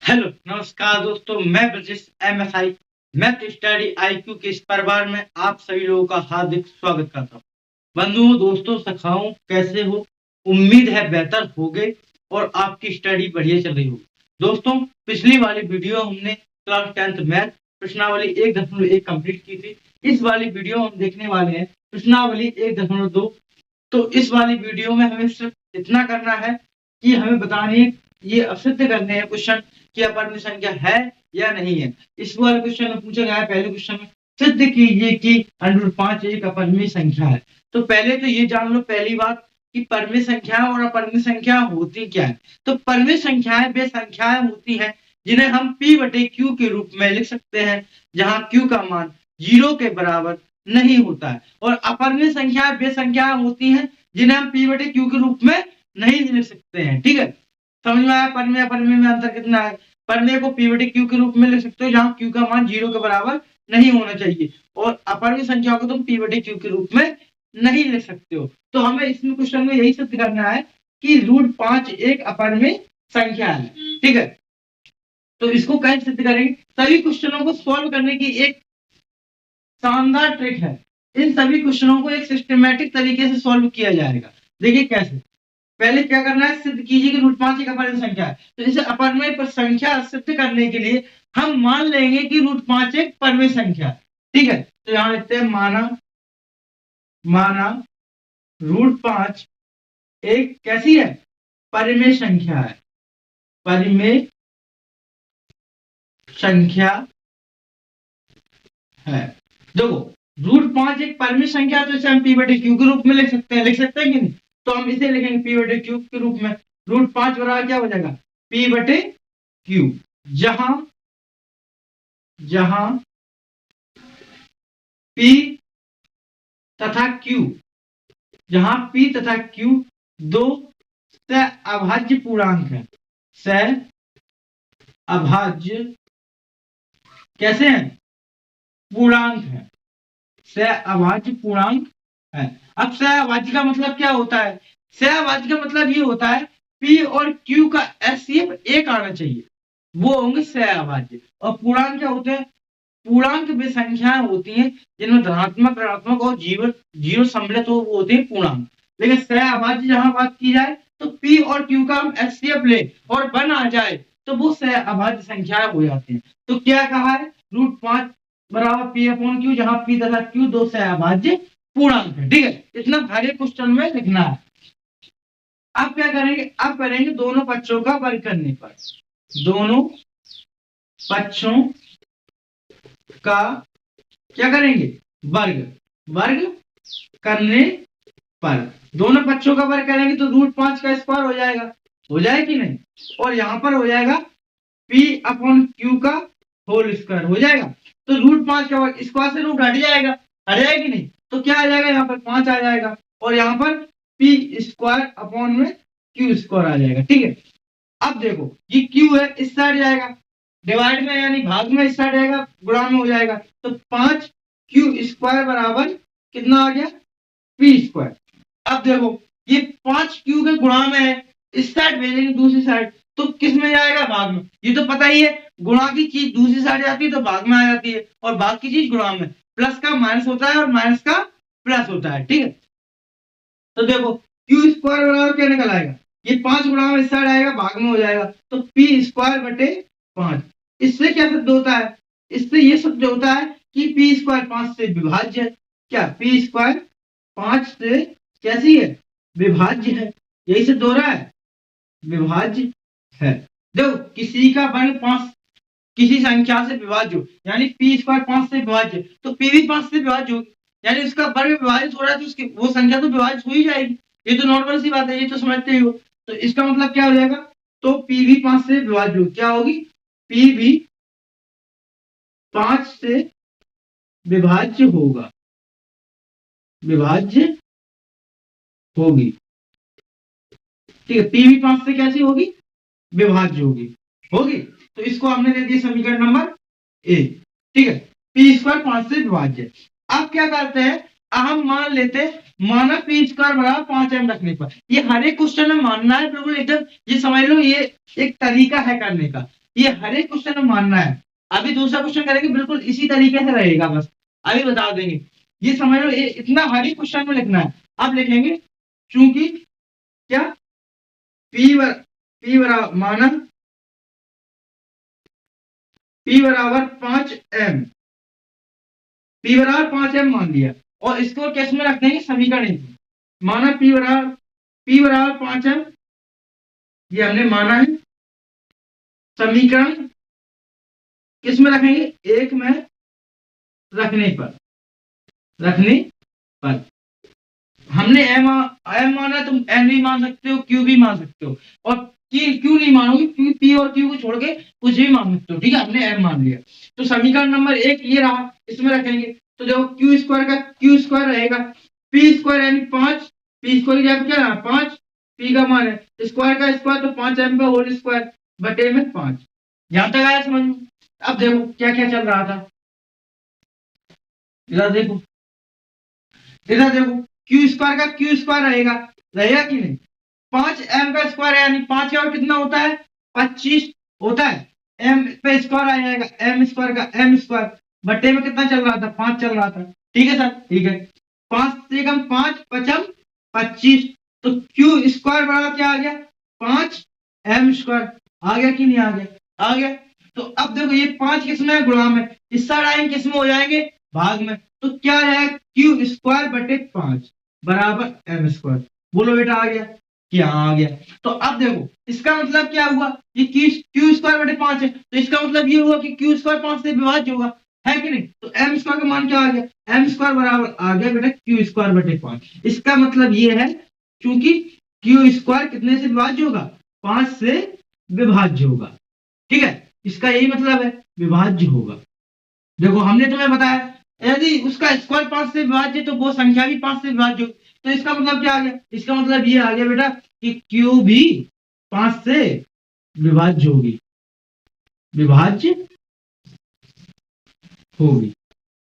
Hello नमस्कार दोस्तों, मैं Brajesh MSI math study IQ के इस परिवार में आप सभी लोगों का हार्दिक स्वागत करता हूँ। बंधुओं, दोस्तों, सखाओं, कैसे हो? उम्मीद है बेहतर होगे और आपकी स्टडी बढ़िया चल रही होगी। दोस्तों, पिछली वाली वीडियो हमने क्लास 10th मैथ प्रश्नावली 1.1 कंप्लीट की थी। इस वाली वीडियो हम देखने वाले हैं प्रश्नावली 1.2। तो इस वाली वीडियो में हमें सिर्फ इतना करना है कि हमें बतानी है, ये सिद्ध करने हैं क्वेश्चन कि अपरिमेय संख्या है या नहीं है। इस वाले क्वेश्चन में पूछा गया है, पहले क्वेश्चन में सिद्ध कीजिए कि √5 एक अपरिमेय संख्या है। तो पहले तो ये जान लो पहली बात कि परिमेय संख्या और अपरिमेय संख्या होती क्या है। तो परिमेय संख्याएं वे संख्याएं होती हैं जिन्हें हम P/Q के रूप में लिख सकते हैं, जहां Q का मान 0 के बराबर नहीं होता है। और अपरिमेय संख्याएं वे संख्याएं होती हैं जिन्हें हम P/Q के रूप में नहीं लिख सकते हैं। ठीक है, समझ में आया? परिमेय अपरिमेय में अंतर कितना है? परिमेय को P/Q के रूप में लिख सकते हो जहां Q का मान 0 के बराबर नहीं होना चाहिए, और अपरिमेय संख्याओं को तुम P/Q के रूप में नहीं लिख सकते हो। तो हमें इसमें क्वेश्चन में यही सिद्ध करना है कि √5 एक अपरिमेय संख्या है। ठीक है, तो इसको कैसे सिद्ध करेंगे? सभी क्वेश्चनों को सॉल्व करने की एक शानदार ट्रिक है। इन सभी क्वेश्चनों को एक सिस्टमैटिक तरीके से सॉल्व किया जाएगा। देखिए कैसे। पहले क्या करना है, सिद्ध कीजिए कि √5 एक अपरिमेय संख्या है। तो इसे अपरिमेय पर संख्या सिद्ध करने के लिए हम मान लेंगे कि √5 एक परिमेय संख्या है। ठीक है, तो यहां लिखते हैं माना √5 एक कैसी है? परिमेय संख्या है। परिमेय संख्या है। देखो, √5 एक परिमेय संख्या है तो इसे हम P/Q के रूप में लिख सकते हैं। लिख सकते हैं कि नहीं? तो हम इसे लिखेंगे P/Q के रूप में। √5 बराबर क्या हो जाएगा? P/Q, जहां P तथा Q, जहां P तथा Q दो सहअभाज्य पूर्णांक है। सहअभाज्य कैसे हैं? पूर्णांक है। सहअभाज्य पूर्णांक है। अब सहअभाज्य का मतलब क्या होता है? सहअभाज्य का मतलब ये होता है P और Q का HCF एक आना चाहिए, वो होंगे सहअभाज्य। और पूर्णांक क्या होते हैं? पूर्णांक वे संख्याएं होती हैं जिनमें धनात्मक, ऋणात्मक और जीरो सम्मिलित हो, वो होते हैं पूर्णांक। लेकिन सहअभाज्य जहां बात की जाए तो P और Q का हम HCF ले और 1 आ जाए तो वो सहअभाज्य संख्याएं हो जाती हैं। तो क्या कहा है? √5 बराबर P/Q, जहां P तथा Q दो सहअभाज्य पूर्णांक है। ठीक है, इतना भारी क्वेश्चन में लिखना है। अब क्या करेंगे? अब करेंगे दोनों पक्षों का वर्ग करने पर। दोनों पक्षों का क्या करेंगे? वर्ग करने पर। दोनों पक्षों का वर्ग करेंगे तो √5 का स्क्वायर हो जाएगा। हो जाए कि नहीं? और यहां पर हो जाएगा P/Q का होल स्क्वायर हो जाएगा। तो √5 का वर्ग, स्क्वायर से रूट हट जाएगा। हट जाएगा कि नहीं? तो क्या आ जाएगा? यहाँ पर 5 आ जाएगा और यहाँ पर P² आ जाएगा। ठीक है, अब देखो ये Q है, इस साइड जाएगा, डिवाइड में यानी भाग में इस साइड जाएगा, गुणा में हो जाएगा। तो 5Q² बराबर कितना आ गया? P²। अब देखो ये 5Q के गुणा में है, इस साइड भेजेंगे दूसरी साइड, तो किस में जाएगा? भाग में। ये तो पता ही है, गुणा की चीज दूसरी साइड जाती है तो भाग में आ जाती है, और भाग की चीज गुणा में। प्लस का माइनस होता है और माइनस का प्लस होता है। ठीक है, तो देखो Q² बराबर क्या निकल आएगा? ये 5 गुणा में इस साइड आएगा, भाग में हो जाएगा, तो P²/5। इससे क्या सिद्ध होता है? इससे ये सिद्ध होता है कि P² 5 से विभाज्य है। क्या P² 5 से कैसी है? विभाज्य है। यही सिद्ध हो रहा है, विभाज्य है। देखो किसी का वर्ग 5 किसी संख्या से विभाज्य हो, यानी P² 5 से विभाज्य, तो P भी 5 से विभाज्य होगी, यानी उसका वर्ग विभाजित हो रहा है तो उसकी वो संख्या तो विभाजित हो ही जाएगी। ये तो नॉर्मल सी बात है, ये तो समझते ही हो। तो इसका मतलब क्या हो जाएगा? तो P भी 5 से विभाज्य होगी। क्या होगी? P भी 5 से विभाज्य होगा, विभाज्य होगी। ठीक है, P भी 5 से कैसी होगी? विभाज्य होगी। होगी, तो इसको हमने दे दिया समीकरण नंबर ए। ठीक है, P² 5 से विभाज्य। अब क्या करते हैं? हम मान लेते हैं, माना P² बराबर 5m रखने पर। ये हर एक क्वेश्चन में मानना है बिल्कुल एकदम, ये समझ लो, ये एक तरीका है करने का। ये हर एक क्वेश्चन में मानना है। अभी दूसरा क्वेश्चन करेंगे बिल्कुल इसी तरीके से रहेगा, बस अभी बता देंगे। ये समझ लो, ये इतना हर एक क्वेश्चन में लिखना है। अब लिखेंगे चूंकि क्या पी बराबर माना P बराबर 5m, P बराबर 5m मान लिया और इसको किस में रख देंगे, समीकरण एक में। माना P बराबर 5m, ये हमने माना है। समीकरण किस में रखेंगे, एक में रखने पर हमने एम माना, तुम एन भी मान सकते हो, क्यू भी मान सकते हो, और क्यू नहीं मानोगे क्योंकि पी और क्यू को छोड़ के कुछ भी मान सकते हो। ठीक है, हमने एम मान लिया। तो समीकरण नंबर एक ये रहा, इसमें रखेंगे। तो देखो क्यू स्क्वायर रहेगा पी स्क्वायर यानी 5, पी स्क्वायर की जगह क्या रहा 5, पी का मान है स्क्वायर का स्क्वायर तो 5m का होल स्क्वायर बटे में 5। यहां तक आया समझ में। अब देखो क्या क्या चल रहा था, इधर देखो क्यू स्क्वायर रहेगा कि नहीं। 5m का स्क्वायर है यानी 5 का कितना होता है 25 होता है। m पे स्क्वायर आ जाएगा m स्क्वायर का m स्क्वायर बटे में कितना चल रहा था 5 चल रहा था। ठीक है सर, ठीक है। 5 से कम 5 पचम 25, तो क्यू स्क्वायर बराबर क्या आ गया 5m स्क्वायर। आ गया कि नहीं आ गया, आ गया। तो अब देखो ये 5 किसमें गुणा में, इस साइड आएंगे किसमें हो जाएंगे भाग में। तो क्या है क्यू स्क्वायर बटे 5 बराबर m स्क्वायर। बोलो बेटा आ गया कि हाँ आ गया। तो अब देखो इसका मतलब क्या हुआ, ये क्यू स्क्वायर बटे 5 है, तो इसका मतलब ये हुआ कि क्यू स्क्वायर 5 से विभाज्य होगा, है कि नहीं। तो m स्क्वायर का मान क्या आ गया, m स्क्वायर बराबर आ गया बेटा क्यू स्क्वायर बटे 5। इसका मतलब ये है क्योंकि क्यू स्क्वायर कितने से विभाज्य होगा 5 से विभाज्य होगा। ठीक है, इसका यही मतलब है विभाज्य होगा। देखो हमने तुम्हें बताया यदि उसका स्क्वायर 5 से विभाज्य तो वो संख्या भी 5 से विभाज्य हो। तो इसका मतलब क्या आ गया, इसका मतलब ये आ गया बेटा कि क्यू भी 5 से विभाज्य होगी,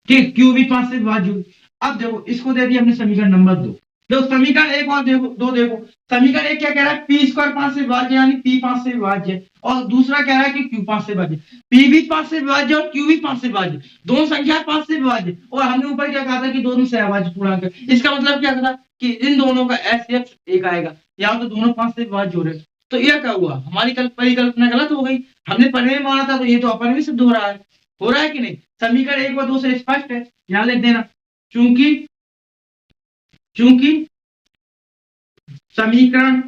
ठीक, क्यू भी 5 से विभाज्य होगी। अब देखो इसको दे दिया हमने समीकरण नंबर 2। देखो समीकरण एक और देखो समीकरण एक क्या कह रहा है पी स्क्वायर 5 से विभाज्य यानी पी 5 से विभाज्य है, और दूसरा कह रहा है कि क्यू 5 से विभाज्य। पी भी 5 से विभाज्य और क्यू भी 5 से विभाज्य, दोनों संख्या 5 से विभाज्य। और हमने ऊपर क्या कहा था कि दोनों सहभाज्य पूर्णांक है। इसका मतलब क्या था कि इन दोनों का एचसीएफ एक आएगा, यहाँ तो दोनों 5 से विभाज्य हो रहे। तो यह क्या हुआ, हमारी परिकल्पना गलत हो गई। हमने पहले में माना था तो ये तो अपन भी सिद्ध हो रहा है कि नहीं। समीकरण 1 व 2 से स्पष्ट है, यहां लिख देना चूंकि समीकरण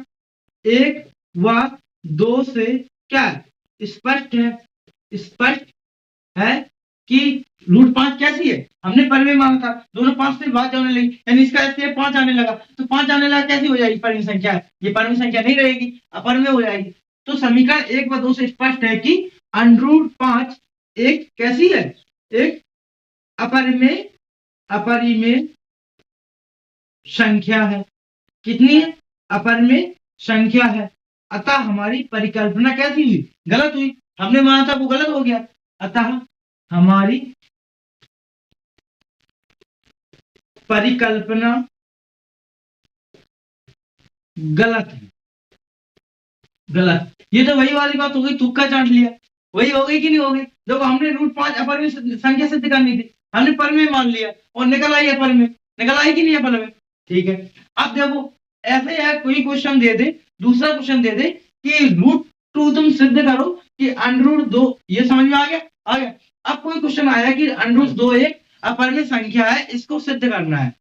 1 व 2 से क्या स्पष्ट है कि √5 कैसी है, हमने पहले में माना था दोनों 5 से विभाज्य होने लगी, यानी इसका एचसीएफ 5 आने लगा। तो 5 आने लगा कैसी हो जाएगी परिमेय संख्या है, ये परिमेय संख्या नहीं रहेगी, अपरिमेय हो जाएगी। तो समीकरण 1 व 2 से स्पष्ट है कि √5 एक कैसी है, एक अपरिमेय संख्या है। कितनी है, अपरिमेय संख्या है। अतः हमारी परिकल्पना कैसी हुई, गलत हुई। हमने माना था वो गलत हो गया, अतः हमारी परिकल्पना गलत है, गलत। ये तो वही वाली बात हो गई, तुक्का चाट लिया, वही हो गई कि नहीं हो गई। देखो हमने √5 अपरिमेय संख्या सिद्ध करनी थी, हमने परिमेय मान लिया और निकल आई अपरिमेय, निकल आई कि नहीं अपरिमेय। ठीक है, अब देखो ऐसे है कोई क्वेश्चन दे दे, दूसरा क्वेश्चन दे दे कि √2 तुम सिद्ध करो कि √2, ये समझ में आ गया, आ गया। अब कोई क्वेश्चन आया कि √2 एक अपरिमेय संख्या है, इसको सिद्ध करना है।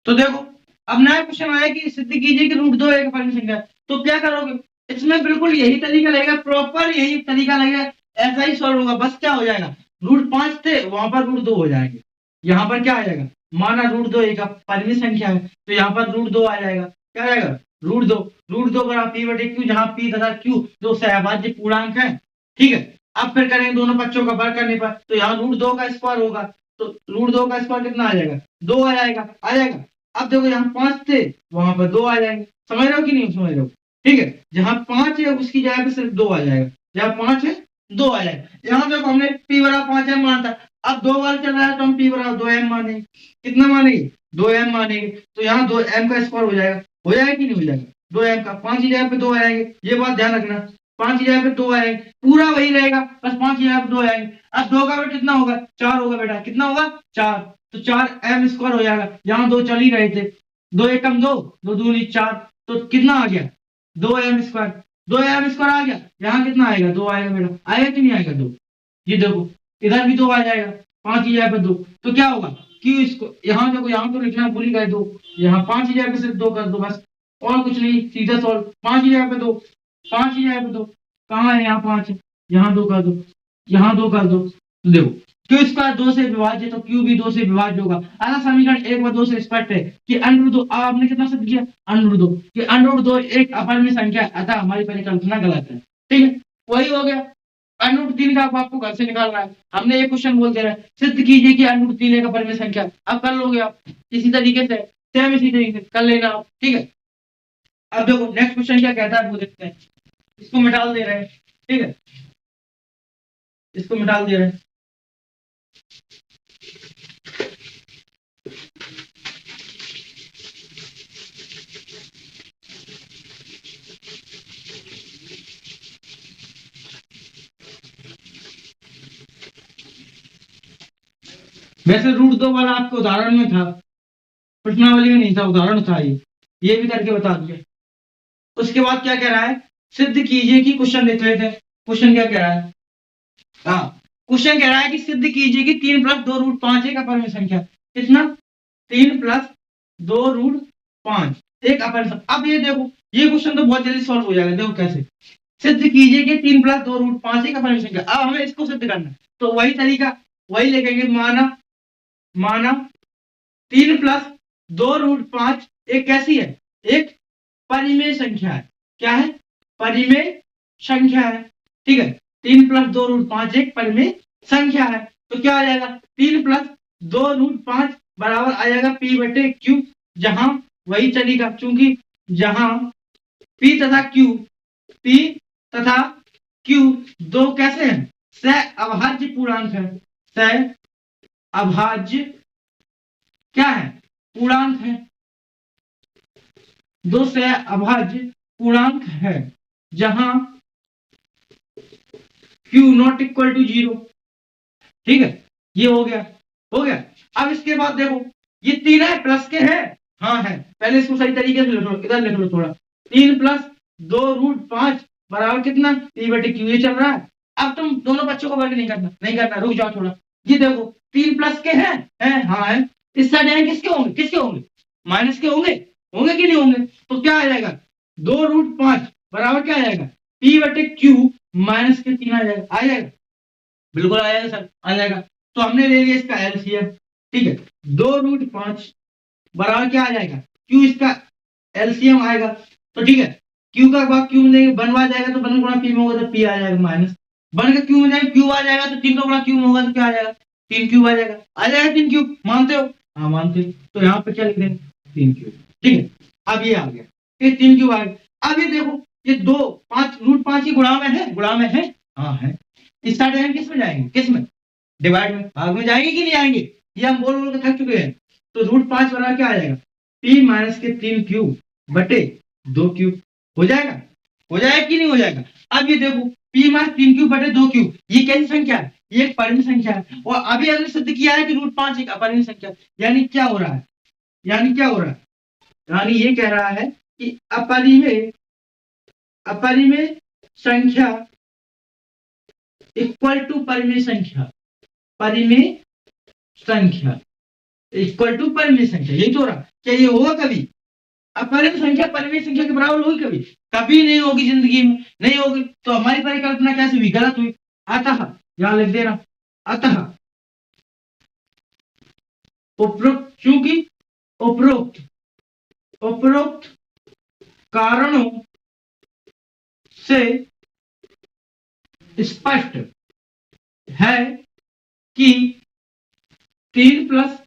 तो देखो अब नया क्वेश्चन आया कि सिद्ध कीजिए कि √2 एक अपरिमेय संख्या है, तो क्या करोगे, इसमें बिल्कुल यही तरीका लगेगा, प्रॉपर यही तरीका लगेगा, ऐसा ही सॉल्व होगा। बस क्या हो जाएगा, √5 थे वहां पर √2 हो जाएंगे, यहाँ पर क्या आ जाएगा, माना √2 एक परिमेय संख्या है तो यहाँ पर √2 आ जाएगा। क्या आएगा √2 बराबर पी बटे क्यू, जहां पी तथा क्यू दो सहभाज्य पूर्णांक है। ठीक है, अब फिर करेंगे दोनों पक्षों का वर्ग करने पर, तो यहाँ √2 का स्क्वायर होगा, तो √2 का स्क्वायर कितना आ जाएगा 2 आ जाएगा। अब देखो यहाँ 5 थे वहां पर 2 आ जाएंगे, समझ रहे हो कि नहीं समझ रहे हो। ठीक है, जहां 5 है उसकी जगह पे सिर्फ 2 आ जाएगा, जहां 5 है 2 आ जाएगा। यहाँ देखो हमने p बराबर 5m माना था, अब 2 बार चल रहा है तो हम p बराबर 2m मानेंगे। कितना मानेंगे 2m मानेंगे, तो यहाँ 2m का स्क्वायर हो जाएगा कि नहीं हो जाएगा, 2m का 5 की जगह पे 2 आ जाएंगे। ये बात ध्यान रखना, 5 की जगह पे 2 आएंगे, पूरा वही रहेगा, बस 5 की जगह पे 2 आएंगे। अब 2 का वेट कितना होगा, 4 होगा बेटा, कितना होगा 4, तो 4 m स्क्वायर हो जाएगा, यहाँ 2 चल ही रहे थे, 2 एकम 2, 2 दूनी 4, तो कितना आ गया 2m स्क्वायर, 2m स्क्वायर आ गया, यहाँ कितना आएगा 2 आएगा बेटा, आएगा कि नहीं आएगा 2, ये देखो इधर भी 2 आ जाएगा, 5 की जगह पे 2, तो क्या होगा क्यू इसको यहाँ देखो, यहाँ तो लिखना भूल ही गए 2, यहाँ 5 की जगह पे सिर्फ 2 कर दो बस, और कुछ नहीं, सीधा सॉल्व, 5 की जगह पे 2, 5 की जगह पे 2, कहाँ है यहाँ 5 है, यहाँ 2 कर दो, यहाँ 2 कर दो, तो देखो क्यू स्क्वायर 2 से विभाज्य, तो क्यू भी 2 से विभाज्य होगा। अगला समीकरण 1 व 2 से स्पष्ट है कि अंडर 2, अब आपने कितना सिद्ध किया अंडर 2, कि अंडर 2 एक अपरिमेय संख्या है, अतः हमारी परिकल्पना गलत है, ठीक है, वही हो गया। अंडर 3 का आपको घर से निकालना है, हमने ये क्वेश्चन बोल दे रहा है सिद्ध कीजिए कि अंडर 3 एक अपरिमेय संख्या, अब कर लोगे आप इसी तरीके से, सेम इसी तरीके से कर लेना आप, ठीक है। अब देखो नेक्स्ट क्वेश्चन क्या कहता है वो देखते हैं, इसको मिटा दे रहे हैं, ठीक है, इसको मिटा दे रहे हैं। वैसे √2 वाला आपके उदाहरण में था, प्रश्नावली में नहीं था, उदाहरण था ये भी करके बता दिया। उसके बाद क्या कह रहा है, सिद्ध कीजिए कि, क्वेश्चन देख लेते हैं, क्वेश्चन क्या कह रहा है, हाँ क्वेश्चन कह रहा है कि सिद्ध कीजिए कि 3 + 2√5 एक अपरिमेय संख्या, कितना 3 + 2√5 एक अपरिमेय संख्या। अब ये देखो ये क्वेश्चन तो बहुत जल्दी सॉल्व हो जाएगा, देखो कैसे, सिद्ध कीजिए कि 3 + 2√5 एक अपरिमेय संख्या, अब हमें इसको सिद्ध करना है, तो वही तरीका वही लिखेंगे, माना 3 + 2√5 एक कैसी है, एक परिमेय संख्या है, क्या है परिमेय संख्या है, ठीक है, 3 + 2√5 एक परिमेय संख्या है, तो क्या आ जाएगा 3 + 2√5 बराबर आ जाएगा p/q, जहां वही चलेगा क्योंकि जहां p तथा q दो कैसे हैं, सहअभाज्य पूर्णांक है, सहअभाज्य क्या है पूर्णांक है, दो सहअभाज्य पूर्णांक है, जहां q ≠ = 0, ठीक है, ये हो गया। अब इसके बाद देखो ये तीन है प्लस के हैं, हाँ है, पहले इसको सही तरीके से लिख लो, इधर लिख लो थोड़ा, 3 + 2√5 बराबर कितना p/q, ये चल रहा है। अब तुम दोनों बच्चों को वर्ग नहीं करना, रुक जाओ थोड़ा, ये देखो 3 प्लस के हैं, हाँ है, इस साइड आएंगे किसके होंगे माइनस के होंगे कि नहीं होंगे, तो क्या आ जाएगा 2√5 बराबर क्या आ जाएगा p/q माइनस के 3 आ जाएगा, बिल्कुल आ जाएगा सर, आ जाएगा। तो हमने ले लिया इसका एलसीएम, ठीक है, 2√5 बराबर क्या आ जाएगा क्यू, इसका एलसीएम आएगा, तो ठीक है, क्यू का भाग क्यू में बनवा जाएगा, तो 1 × p में होगा तो p आ जाएगा माइनस, बन के क्यू में जाएगा क्यू आ जाएगा, तो 3 का गुणा क्यू में होगा तो क्या आ जाएगा 3 क्यूब आ जाएगा 3 क्यूब, मानते हो, हाँ मानते हो, तो यहाँ पे क्या लिख देंगे 3 क्यूब, ठीक है। अब ये आ गया, ये 3 क्यूब आ गया। अब ये देखो ये 2 √5 की गुणा में है, हाँ है, इस साइड आएंगे किस में जाएंगे, किस में डिवाइड में, भाग में जाएंगे कि नहीं आएंगे, ये हम बोल के थक चुके हैं, तो √5 बराबर क्या आ जाएगा p माइनस के 3 क्यूब बटे 2 क्यूब, हो जाएगा कि नहीं हो जाएगा। अब ये देखो p माइनस 3 क्यूब बटे 2 क्यूब, ये कैसी संख्या है, ये एक परिमेय संख्या है, और अभी हमने सिद्ध किया है कि √5 एक अपरिमेय संख्या, यानी क्या हो रहा है, यानी ये कह रहा है कि अपरिमेय संख्या इक्वल टू परिमेय संख्या इक्वल टू परिमेय संख्या, यही तो रहा, क्या ये होगा कभी अपरिमेय संख्या परिमेय संख्या के बराबर होगी कभी नहीं होगी, जिंदगी में नहीं होगी, तो हमारी परिकल्पना कैसे हुई, गलत हुई। अतः यहां लिख देना, अतः उपरोक्त, चूंकि उपरोक्त कारणों से स्पष्ट है कि 3 +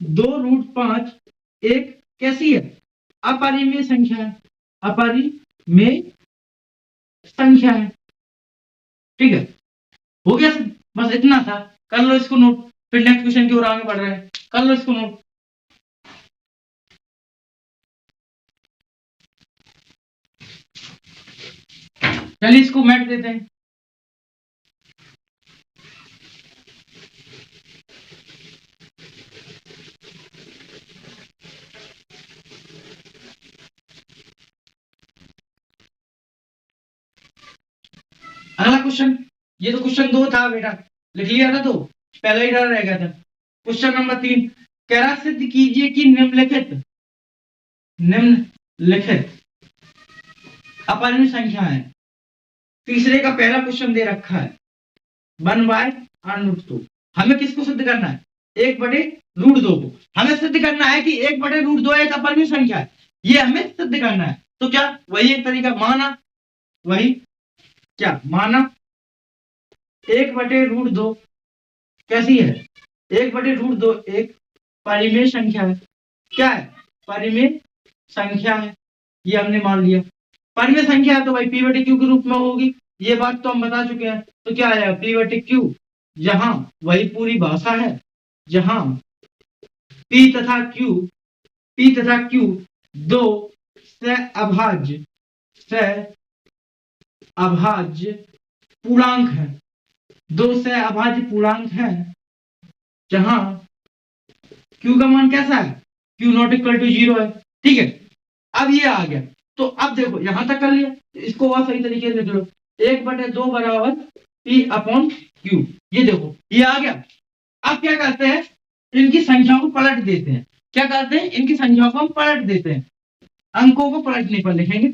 2√5 एक कैसी है अपरिमेय संख्या है, ठीक है, हो गया, बस इतना था, कर लो इसको नोट, फिर नेक्स्ट क्वेश्चन की ओर आगे बढ़ रहे हैं, कर लो इसको नोट। चलिए इसको मैट देते हैं। अगला क्वेश्चन, ये तो क्वेश्चन 2 था बेटा, लिख लिया था, तो पहला ही डर रह गया था। क्वेश्चन नंबर 3, कह रहा सिद्ध कीजिए कि निम्नलिखित अपरिमित संख्या है। तीसरे का पहला क्वेश्चन दे रखा है 1/√2। हमें किसको सिद्ध करना है? 1/√2 को हमें सिद्ध करना है कि 1/√2 एक अपरिमित संख्या है, ये हमें सिद्ध करना है। तो क्या वही एक तरीका माना, वही क्या माना 1/√2 कैसी है? 1/√2 एक परिमेय संख्या है। क्या है? परिमेय संख्या है, ये हमने मान लिया। परिमेय संख्या है तो भाई P/Q के रूप में होगी, ये बात तो हम बता चुके हैं। तो क्या आया P/Q, जहां वही पूरी भाषा है, जहां P तथा Q दो अभाज्य पूर्णांक है, दो अभाज्य पूर्णांक है, जहां Q का मान कैसा है? Q नॉट इक्वल टू 0 है। ठीक है, अब ये आ गया। तो अब देखो यहां तक कर लिया, इसको और सही तरीके से लिख लो, 1/2 बराबर P/Q। ये देखो ये आ गया। अब क्या करते हैं, इनकी संख्याओं को पलट देते हैं। क्या करते हैं? इनकी संख्याओं को हम पलट देते हैं। अंकों को पलटने पर लिखेंगे,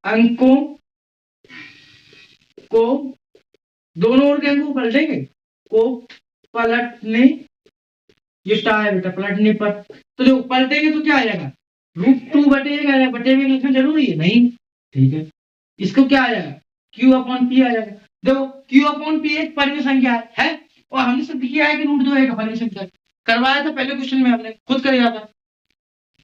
अंकों को दोनों ओर के अंकों को पलटेंगे, को पलटने, ये स्टार है बेटा, पलटने पर। तो जो पलटेंगे तो क्या आ जाएगा? √2 बटेगा, बटे में लिखना जरूरी है नहीं? ठीक है, इसको क्या आ जाएगा? Q/P आ जाएगा। देखो Q/P एक परिमेय संख्या है, और हमने सिद्ध किया है कि √2 एक अपरिमेय संख्या है। करवाया था पहले क्वेश्चन में, हमने खुद कर था।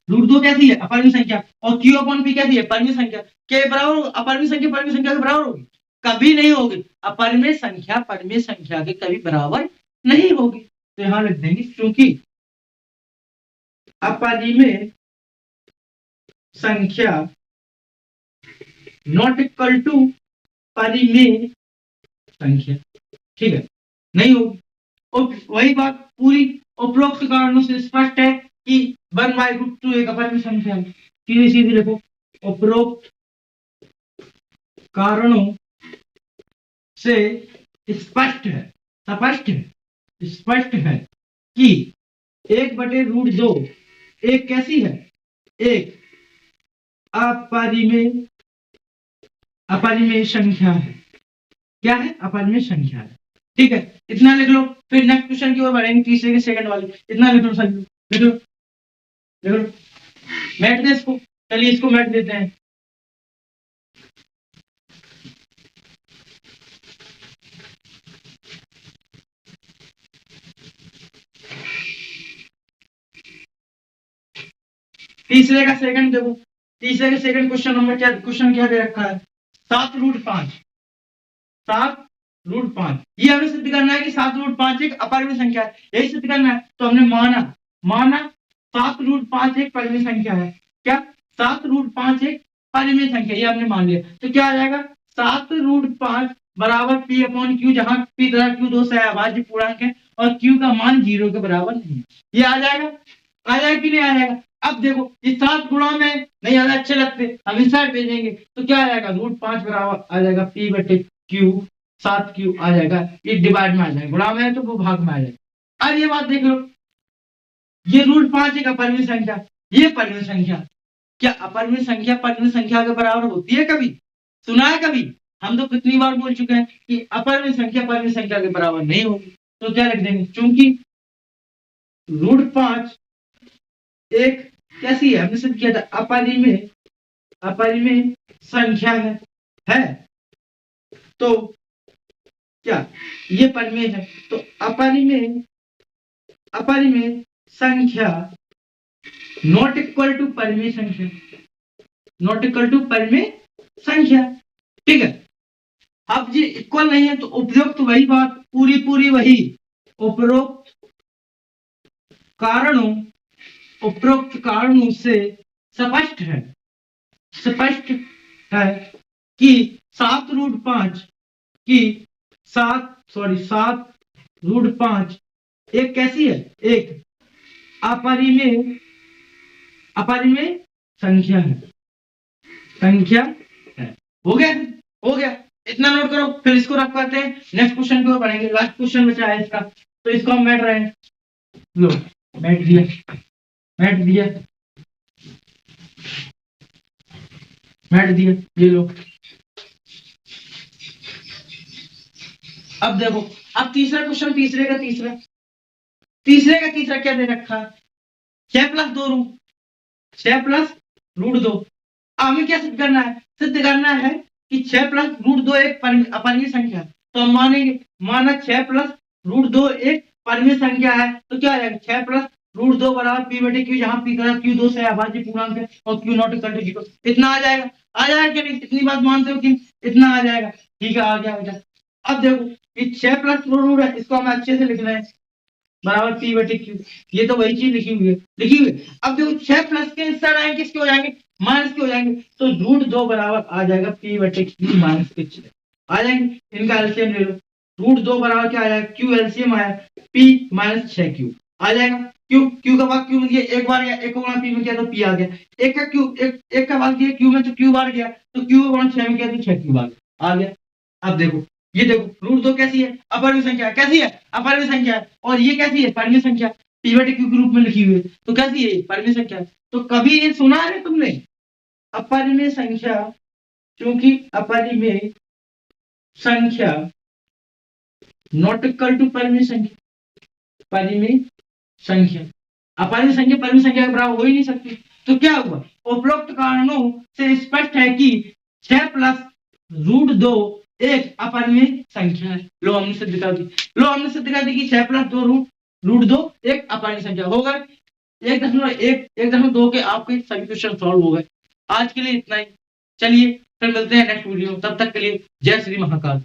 √2 कैसी है? अपरिमेय संख्या, और Q/P कैसी है? परिमेय संख्या। के बराबर अपरिमेय संख्या परिमेय संख्या के बराबर होगी? कभी नहीं होगी। अपरिमेय संख्या परिमेय संख्या के कभी बराबर नहीं होगी। तो यहां लिख देंगे, क्योंकि अपरिमेय संख्या नॉट इक्वल टू परिमेय संख्या, ठीक है, नहीं होगी। और वही बात पूरी उपरोक्त कारणों से स्पष्ट है कि 1/√2 एक अपरिमेय संख्या है। सीधे सीधे लिखो, उपरोक्त कारणों से स्पष्ट है, स्पष्ट है कि 1/√2 एक कैसी है? एक अपरिमेय संख्या है। क्या है? अपरिमेय संख्या है। ठीक है, इतना लिख लो, फिर नेक्स्ट क्वेश्चन की ओर बढ़ेंगे, तीसरे के सेकंड वाले। इतना लिख लो सभी, लिख लो लिख लो, मैट दे इसको। चलिए इसको मैट देते हैं। तीसरे का सेकंड देखो, तीसरे के सेकंड क्वेश्चन नंबर क्या, क्वेश्चन क्या दे रखा है? 7√5, 7√5। ये हमें सिद्ध करना है कि 7√5 एक अपरिमेय संख्या है, यही सिद्ध करना है। तो हमने माना 7√5 एक परिमेय संख्या है। क्या? 7√5 एक परिमेय संख्या, ये हमने मान लिया। तो क्या आ जाएगा? 7√5 बराबर P/Q, जहां P तथा Q दो सहअभाज्य पूर्णांक है, और Q का मान 0 के बराबर नहीं है। ये आ जाएगा, आ जाएगा कि नहीं आ जाएगा? अब देखो इस 7 गुणा में नहीं आना अच्छे लगते, हम इस साइड भेजेंगे, तो क्या आ जाएगा? √5 बराबर आ जाएगा P/Q, 7Q आ जाएगा। ये डिवाइड में आ जाएगा, गुणा में है तो वो भाग में आ जाएगा। अब ये बात देख लो, ये √5 एक अपरिमेय संख्या, ये परिमेय संख्या। क्या अपरिमेय संख्या परिमेय संख्या के बराबर होती है कभी? सुना है कभी? हम तो कितनी बार बोल चुके हैं कि अपरिमेय संख्या परिमेय संख्या के बराबर नहीं होगी। तो क्या लिख देंगे? चूंकि √5 एक कैसी है? हमने सिद्ध किया था अपरिमेय संख्या है। तो क्या ये परिमेय है? तो अपरिमेय संख्या नॉट इक्वल टू परिमेय संख्या, नॉट इक्वल टू परिमेय संख्या। ठीक है, अब ये इक्वल नहीं है तो उपरोक्त वही बात, पूरी वही उपरोक्त कारणों से स्पष्ट है कि 7√5 की 7√5 एक कैसी है, एक अपरिमेय संख्या है, हो गया, हो गया, इतना नोट करो। फिर इसको रख पाते हैं, नेक्स्ट क्वेश्चन की ओर बढ़ेंगे। लास्ट क्वेश्चन बचा है इसका, तो इसको हम बैठ रहे हैं। लो बैठ दिया, ये लो। अब देखो, अब तीसरा क्वेश्चन, तीसरे का तीसरा क्या दे रखा है, 6+2√2। अब हमें क्या सिद्ध करना है, कि 6+2 एक अपरिमेय संख्या है। तो हम मानेंगे, माना 6+2 एक परिमेय संख्या है, तो क्या आ जाएगा, 6+2 बराबर p/q, जहां p का q2 से अभाज्य पूर्णांक है और q नॉट इक्वल टू 0। इतना आ जाएगा, क्या नहीं, इतनी बात मानते हो कि इतना आ जाएगा, ठीक है, आ गया बेटा। अब देखो, ये 6+2 है, इसको हम अच्छे से लिख रहे हैं, बराबर p/q, ये तो वही चीज लिखी हुई है। अब देखो 6 प्लस के इंस्टेड आएंगे, किसके हो जाएंगे, माइनस के हो जाएंगे, तो √2 बराबर आ जाएगा p/q माइनस के 6 आ जाएंगे। इनका एलसीएम ले लो, √2 बराबर क्या आ जाएगा, q एलसीएम आया p माइनस 6q आ जाएगा। q का भाग q में दिया, एक बार गया, 1 गुणा p में किया तो p आ गया, एक का भाग दिया q में तो q बार गया, तो q गुणा 6 में किया तो 6q आ गया। अब देखो, ये देखो, √2 कैसी है, अपरिमेय संख्या, अपरिमेय संख्या, और ये कैसी है, परिमेय संख्या, p/q के रूप में लिखी हुई है, तो कैसी है, परिमेय संख्या। तो कभी ये सुना है तुमने, अपरिमेय संख्या, क्योंकि अपरिमेय संख्या नॉट इक्वल टू परिमेय संख्या, अपरिमेय संख्या के बराबर हो ही नहीं सकती। तो क्या हुआ, उपरोक्त कारणों से स्पष्ट है कि 6+√2 एक अपरिमेय संख्या है। लो हमने सिद्ध कर दी, कि 6+2√2 एक अपरिमेय संख्या होगा। 1.2 के आपके सभी क्वेश्चन सॉल्व हो गए। आज के लिए इतना ही, चलिए फिर मिलते हैं नेक्स्ट वीडियो, तब तक के लिए जय श्री महाकाल।